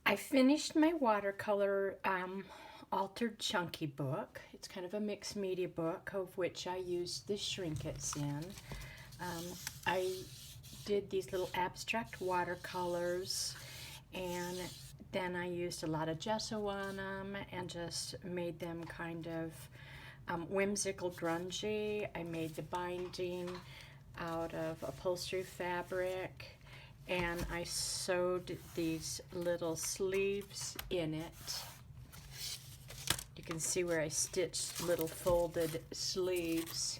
I finished my watercolor altered chunky book. It's kind of a mixed media book of which I used the Shrinkets in. I did these little abstract watercolors, and then I used a lot of gesso on them and just made them kind of whimsical grungy. I made the binding out of upholstery fabric, and I sewed these little sleeves in it. You can see where I stitched little folded sleeves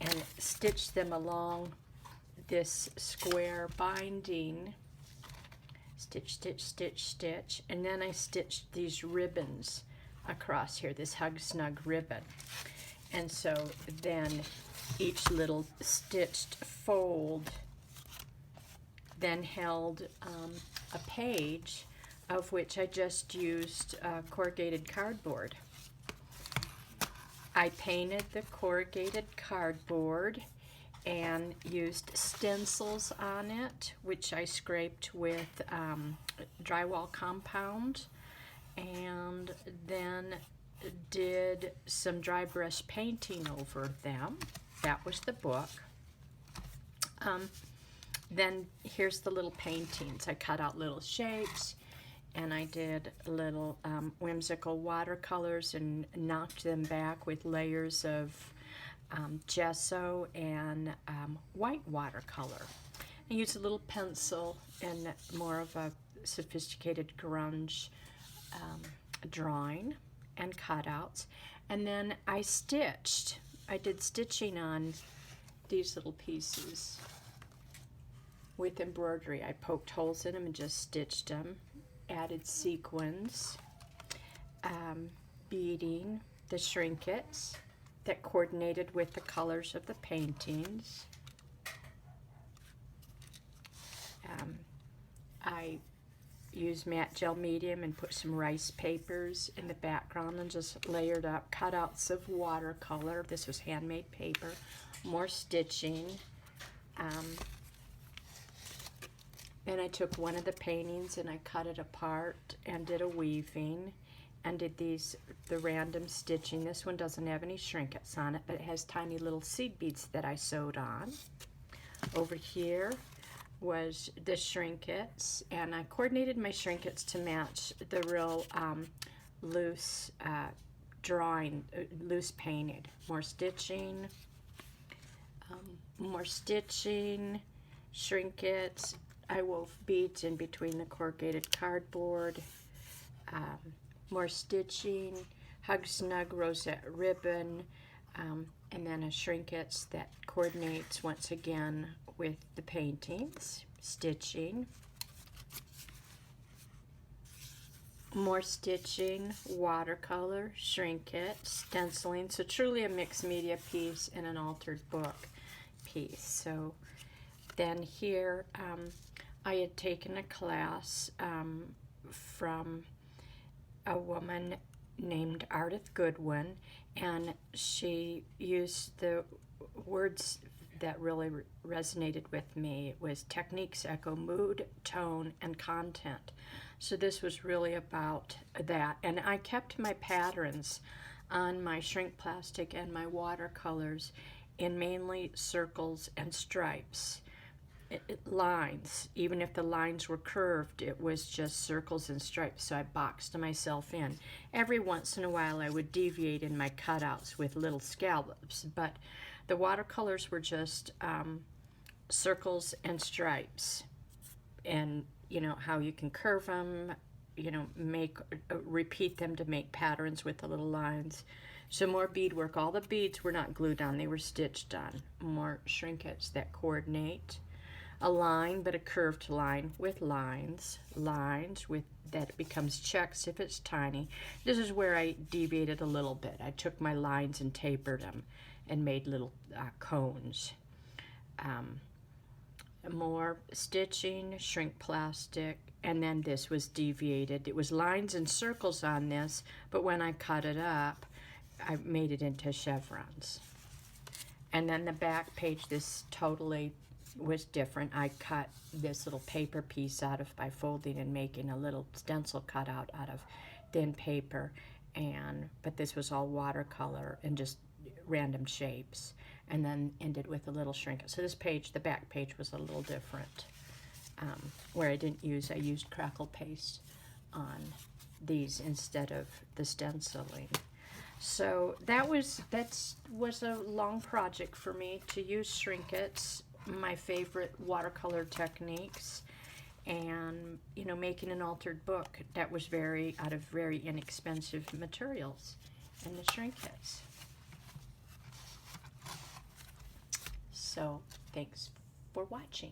and stitched them along this square binding. Stitch, stitch, stitch, stitch, and then I stitched these ribbons across here, this Hug Snug ribbon. And so then each little stitched fold then held a page of which I just used corrugated cardboard. I painted the corrugated cardboard and used stencils on it, which I scraped with drywall compound, and then did some dry brush painting over them. That was the book. Then here's the little paintings. I cut out little shapes, and I did little whimsical watercolors and knocked them back with layers of gesso and white watercolor. I used a little pencil and more of a sophisticated grunge drawing and cutouts. And then I stitched. I did stitching on these little pieces with embroidery. I poked holes in them and just stitched them. Added sequins, beading, the Shrinkets that coordinated with the colors of the paintings. I used matte gel medium and put some rice papers in the background and just layered up cutouts of watercolor. This was handmade paper. More stitching. Then I took one of the paintings and I cut it apart and did a weaving and did the random stitching. This one doesn't have any Shrinkets on it, but it has tiny little seed beads that I sewed on. Over here was the Shrinkets, and I coordinated my Shrinkets to match the real loose drawing, loose painted. More stitching, Shrinkets. I wove beads in between the corrugated cardboard, more stitching, Hug Snug rosette ribbon, and then a Shrinkets that coordinates once again with the paintings, stitching, more stitching, watercolor, Shrinkets, stenciling. So truly a mixed media piece and an altered book piece. So then here, I had taken a class from a woman named Ardith Goodwin, and she used the words that really resonated with me. It was techniques echo mood, tone, and content. So this was really about that. And I kept my patterns on my shrink plastic and my watercolors in mainly circles and stripes. Lines, even if the lines were curved, it was just circles and stripes, so I boxed myself in. Every once in a while I would deviate in my cutouts with little scallops, but the watercolors were just circles and stripes. And you know how you can curve them, you know, repeat them to make patterns with the little lines. So more beadwork. All the beads were not glued on, they were stitched on. More Shrinkets that coordinate. A line, but a curved line with lines with that becomes checks if it's tiny. This is where I deviated a little bit. I took my lines and tapered them and made little cones. More stitching, shrink plastic, and then this was deviated. It was lines and circles on this, but when I cut it up, I made it into chevrons. And then the back page, this totally was different. I cut this little paper piece out of by folding and making a little stencil cutout out of thin paper, but this was all watercolor and just random shapes, and then ended with a little Shrinkets. So this page, the back page, was a little different, where I used crackle paste on these instead of the stenciling. So that was a long project for me to use Shrinkets, my favorite watercolor techniques, and making an altered book that was out of very inexpensive materials and the Shrinkets. So thanks for watching.